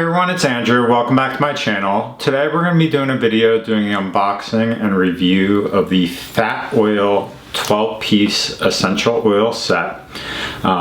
everyone, it's Andrew. Welcome back to my channel. Today we're going to be doing a video doing an unboxing and review of the PHATOIL 12-piece essential oil set.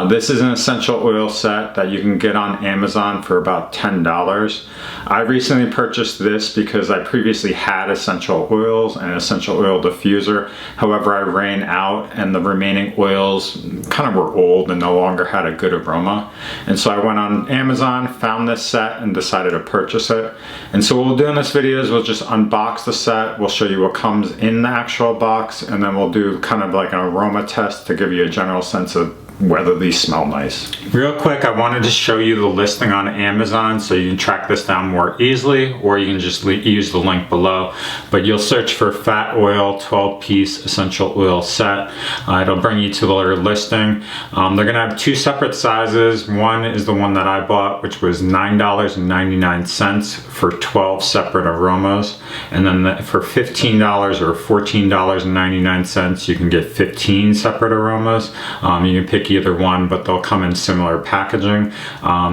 This is an essential oil set that you can get on Amazon for about $10. I recently purchased this because I previously had essential oils and essential oil diffuser. However, I ran out and the remaining oils kind of were old and no longer had a good aroma. And so I went on Amazon, found this set and decided to purchase it. And so what we'll do in this video is we'll just unbox the set. We'll show you what comes in the actual box, and then we'll do kind of like an aroma test to give you a general sense of whether these smell nice. Real quick, I wanted to show you the listing on Amazon so you can track this down more easily, or you can just use the link below. But you'll search for PHATOIL 12-piece essential oil set. It'll bring you to their listing. They're gonna have two separate sizes. One is the one that I bought, which was $9.99 for 12 separate aromas. And then for $15 or $14.99, you can get 15 separate aromas. You can pick either one, but they'll come in similar packaging.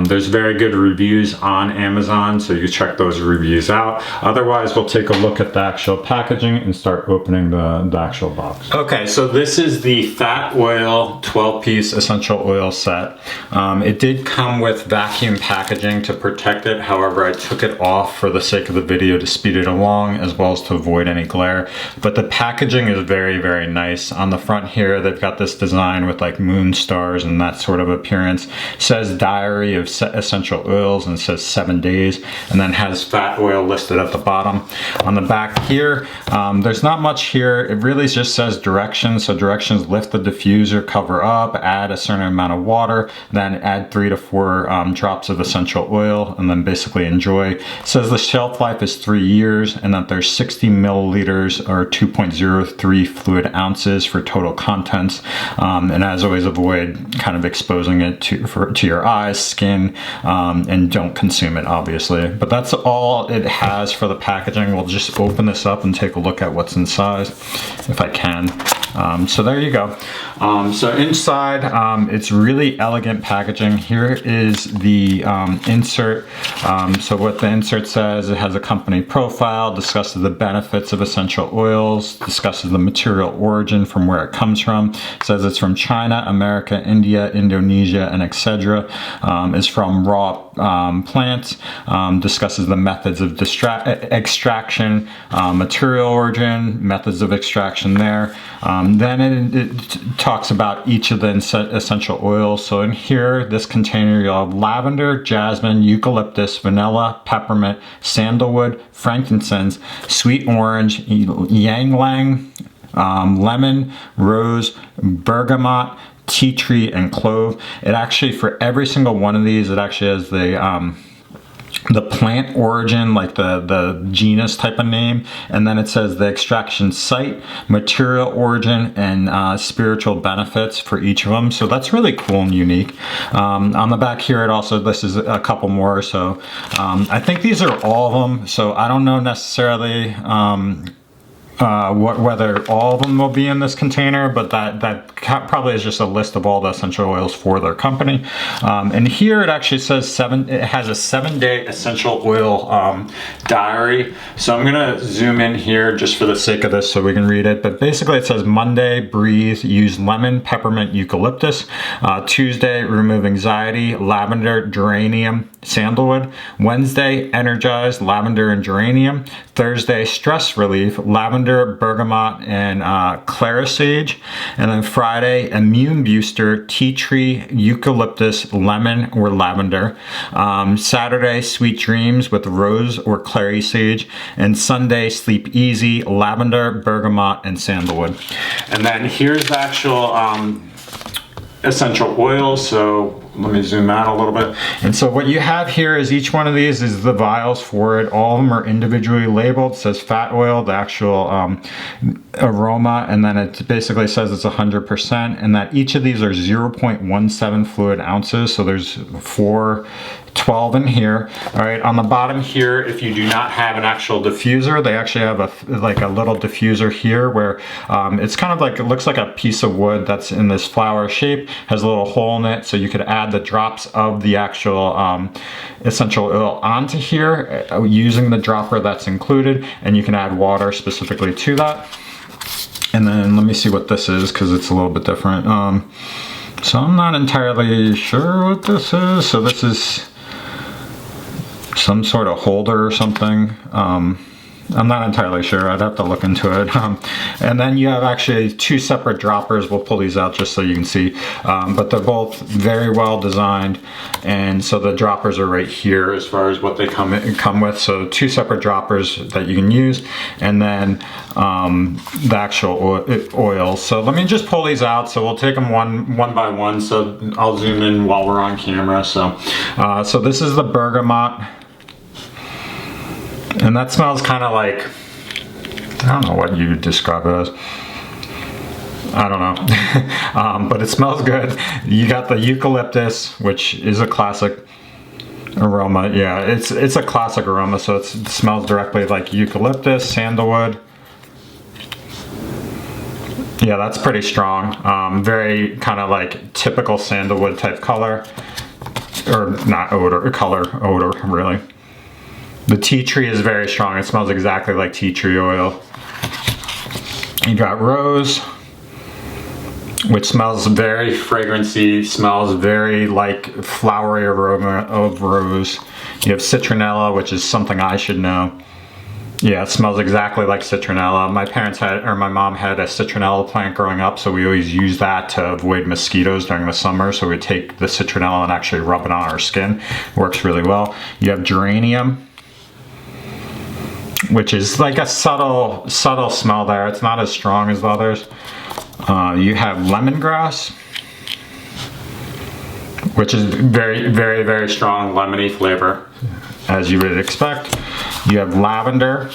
There's very good reviews on Amazon, so you can check those reviews out. Otherwise, we'll take a look at the actual packaging and start opening the actual box. Okay, so this is the PHATOIL 12-piece essential oil set. It did come with vacuum packaging to protect it. However, I took it off for the sake of the video to speed it along, as well as to avoid any glare. But the packaging is very, very nice. On the front here, they've got this design with like moon stars and that sort of appearance. It says diary of essential oils and it says 7 days, and then has PHATOIL listed at the bottom. On the back here, there's not much here. It really just says directions. So directions: lift the diffuser, cover up, add a certain amount of water, then add 3 to 4 drops of essential oil, and then basically enjoy. It says the shelf life is 3 years and that there's 60 milliliters or 2.03 fluid ounces for total contents. And as always, avoid kind of exposing it to your eyes, skin, and don't consume it, obviously. But that's all it has for the packaging. We'll just open this up and take a look at what's inside, if I can. So there you go. So inside, it's really elegant packaging. Here is the insert. So what the insert says: it has a company profile, discusses the benefits of essential oils, discusses the material origin from where it comes from. It says it's from China, America, India, Indonesia, and etc. Is from raw plants. Discusses the methods of extraction, material origin, methods of extraction there. Then it talks about each of the essential oils. So in here, this container, you'll have lavender, jasmine, eucalyptus, vanilla, peppermint, sandalwood, frankincense, sweet orange, ylang-ylang, lemon, rose, bergamot, tea tree, and clove. It actually, for every single one of these, it actually has the plant origin, like the genus type of name, and then it says the extraction site, material origin, and spiritual benefits for each of them. So that's really cool and unique. On the back here, it also lists a couple more. So I think these are all of them. So I don't know necessarily whether all of them will be in this container, but that probably is just a list of all the essential oils for their company. And here it actually says it has a 7-day essential oil diary. So I'm gonna zoom in here just for the sake of this so we can read it. But basically it says: Monday, breathe, use lemon, peppermint, eucalyptus. Tuesday, remove anxiety, lavender, geranium, sandalwood. Wednesday, energize, lavender and geranium. Thursday, stress relief, lavender, bergamot, and Clary Sage. And then Friday, immune booster, tea tree, eucalyptus, lemon, or lavender. Saturday, sweet dreams with rose or Clary Sage. And Sunday, sleep easy, lavender, bergamot, and sandalwood. And then here's the actual essential oils. So let me zoom out a little bit. And so what you have here is each one of these is the vials for it. All of them are individually labeled. It says PHATOIL, the actual aroma, and then it basically says it's 100%, and that each of these are 0.17 fluid ounces. So there's 4 12 in here. All right, on the bottom here, if you do not have an actual diffuser, they actually have like a little diffuser here where it's kind of like, it looks like a piece of wood that's in this flower shape, has a little hole in it, so you could add the drops of the actual essential oil onto here using the dropper that's included, and you can add water specifically to that. And then let me see what this is, because it's a little bit different. So I'm not entirely sure what this is. So this is some sort of holder or something. I'm not entirely sure. I'd have to look into it. And then you have actually two separate droppers. We'll pull these out just so you can see. But they're both very well designed. And so the droppers are right here as far as what they come with. So two separate droppers that you can use. And then the actual oil. So let me just pull these out. So we'll take them one by one. So I'll zoom in while we're on camera. So this is the Bergamot. And that smells kind of like, I don't know what you would describe it as. I don't know. But it smells good. You got the Eucalyptus, which is a classic aroma. Yeah, it's a classic aroma, so it smells directly like Eucalyptus, Sandalwood. Yeah, that's pretty strong. Very kind of like typical Sandalwood type color. Or not odor, color, odor, really. The tea tree is very strong. It smells exactly like tea tree oil. You got rose, which smells very fragrancy, smells very like flowery aroma of rose. You have citronella, which is something I should know. Yeah, it smells exactly like citronella. My mom had a citronella plant growing up, so we always use that to avoid mosquitoes during the summer. So we take the citronella and actually rub it on our skin. Works really well. You have geranium, which is like a subtle smell there. It's not as strong as the others. You have lemongrass, which is very strong lemony flavor, as you would expect. You have lavender,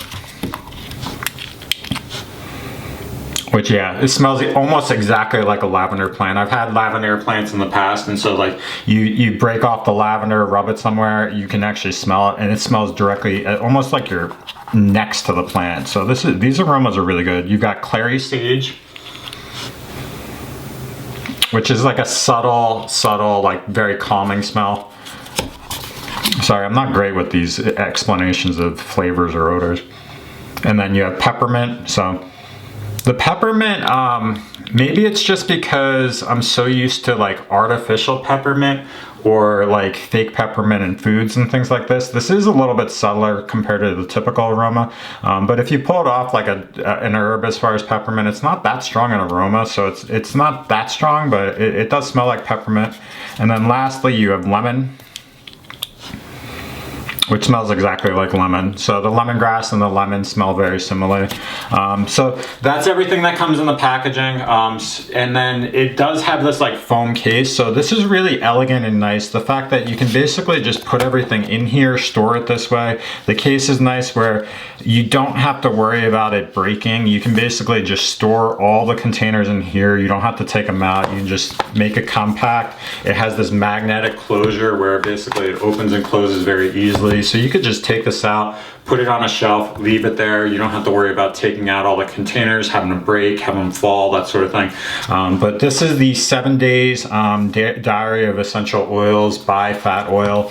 which, yeah, it smells almost exactly like a lavender plant. I've had lavender plants in the past, and so like you break off the lavender, rub it somewhere, you can actually smell it, and it smells directly, almost like you're next to the plant. So these aromas are really good. You've got Clary Sage, which is like a subtle, like very calming smell. Sorry, I'm not great with these explanations of flavors or odors. And then you have peppermint. So the peppermint, maybe it's just because I'm so used to like artificial peppermint or like fake peppermint in foods and things like this. This is a little bit subtler compared to the typical aroma. But if you pull it off like an herb as far as peppermint, it's not that strong an aroma. So it's not that strong, but it does smell like peppermint. And then lastly, you have lemon, which smells exactly like lemon. So the lemongrass and the lemon smell very similarly. So that's everything that comes in the packaging. And then it does have this like foam case. So this is really elegant and nice. The fact that you can basically just put everything in here, store it this way. The case is nice where you don't have to worry about it breaking. You can basically just store all the containers in here. You don't have to take them out. You can just make it compact. It has this magnetic closure where basically it opens and closes very easily. So you could just take this out, put it on a shelf, leave it there. You don't have to worry about taking out all the containers, having them break, having them fall, that sort of thing. But this is the 7 days diary of essential oils by PHATOIL.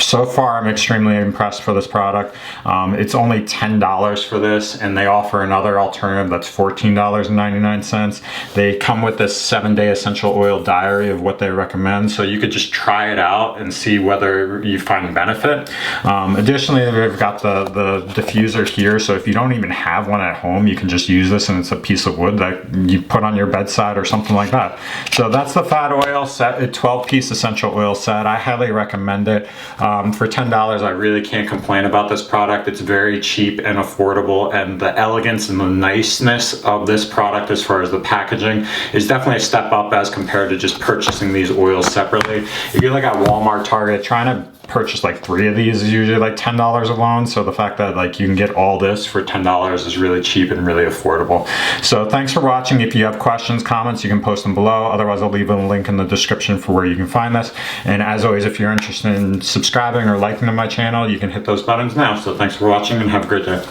So far, I'm extremely impressed for this product. It's only $10 for this, and they offer another alternative that's $14.99. They come with this 7-day essential oil diary of what they recommend, so you could just try it out and see whether you find benefit. Additionally, we've got the diffuser here, so if you don't even have one at home, you can just use this, and it's a piece of wood that you put on your bedside or something like that. So that's the PHATOIL set, a 12-piece essential oil set. I highly recommend it. For $10, I really can't complain about this product. It's very cheap and affordable, and the elegance and the niceness of this product as far as the packaging is definitely a step up as compared to just purchasing these oils separately. If you're like at Walmart, Target, trying to purchase like 3 of these is usually like $10 alone. So the fact that like you can get all this for $10 is really cheap and really affordable. So thanks for watching. If you have questions, comments, you can post them below. Otherwise, I'll leave a link in the description for where you can find this. And as always, if you're interested in subscribing or liking to my channel, you can hit those buttons now. So thanks for watching and have a great day.